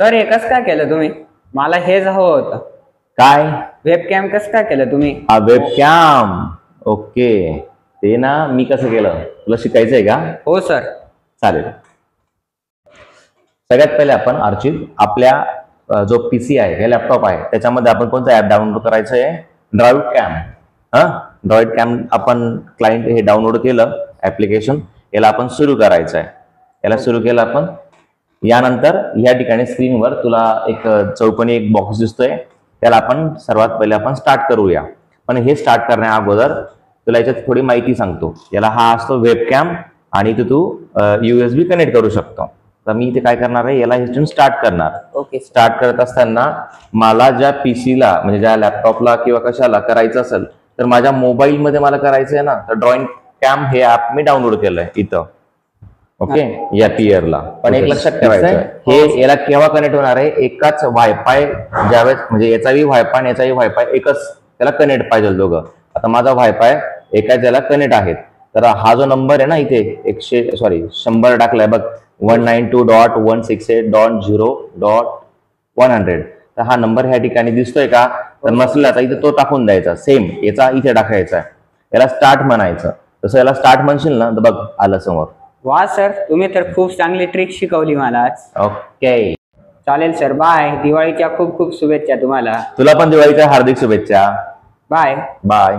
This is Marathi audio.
सर हे कसं काय केलं तुम्ही? मला हेच हवं होतं. काय? वेबकॅम कसं काय केलं तुम्ही? वेबकॅम. ओके, ते ना मी कसं केलं तुला शिकायचंय का? हो सर. चालेल. सगळ्यात पहिले आपण अर्चित आपल्या जो पीसी आहे हे लॅपटॉप आहे त्याच्यामध्ये आपण कोणतं ऍप डाउनलोड करायचं आहे? Droid cam. ड्रॉइड कॅम आपण क्लायंट हे डाउनलोड केलं ऍप्लिकेशन, याला आपण सुरू करायचं आहे. याला सुरू केलं आपण. यानंतर या ठिकाणी स्क्रीनवर तुला एक चौकोनी एक बॉक्स दिसतोय, त्याला आपण सर्वात पहिले आपण स्टार्ट करूया. पण हे स्टार्ट करण्या अगोदर तुला याच्यात थोडी माहिती सांगतो. याला हा असतो वेबकॅम आणि इथे तू USB कनेक्ट करू शकतो. तर मी इथे काय करणार आहे, याला इथून स्टार्ट करणार. ओके. स्टार्ट करत असताना मला ज्या पीसीला म्हणजे ज्या लॅपटॉपला किंवा कशाला करायचं असेल तर माझ्या मोबाईलमध्ये मला करायचं आहे ना, तर ड्रॉइंग कॅम हे ऍप मी डाउनलोड केलंय इथं. ओके, या टीयरला. पण एक लक्षात ठेवायचं, हे याला केव्हा कनेक्ट होणार आहे? एकाच वायफाय ज्यावेळेस म्हणजे याचाही वायफाय आणि याचाही वायफाय एकच त्याला कनेक्ट पाहिजे दोघं. आता माझा वायफाय एकाच याला कनेक्ट आहेत. तर हा जो नंबर आहे ना इथे 100 टाकलाय बघ, 192.168.0.100, तर हा नंबर ह्या ठिकाणी दिसतोय का? तर नसला तर इथे तो टाकून द्यायचा. सेम याचा इथे टाकायचा. याला स्टार्ट म्हणायचं. तसं याला स्टार्ट म्हणशील ना तर बघ आलं समोर. वा सर, तुम्ही तर खूप चांगली ट्रिक शिकवली मला आज. ओके, चालेल सर, बाय. दिवाळीच्या खूप खूप शुभेच्छा तुम्हाला. तुला पण दिवाळीच्या हार्दिक शुभेच्छा. Bye bye.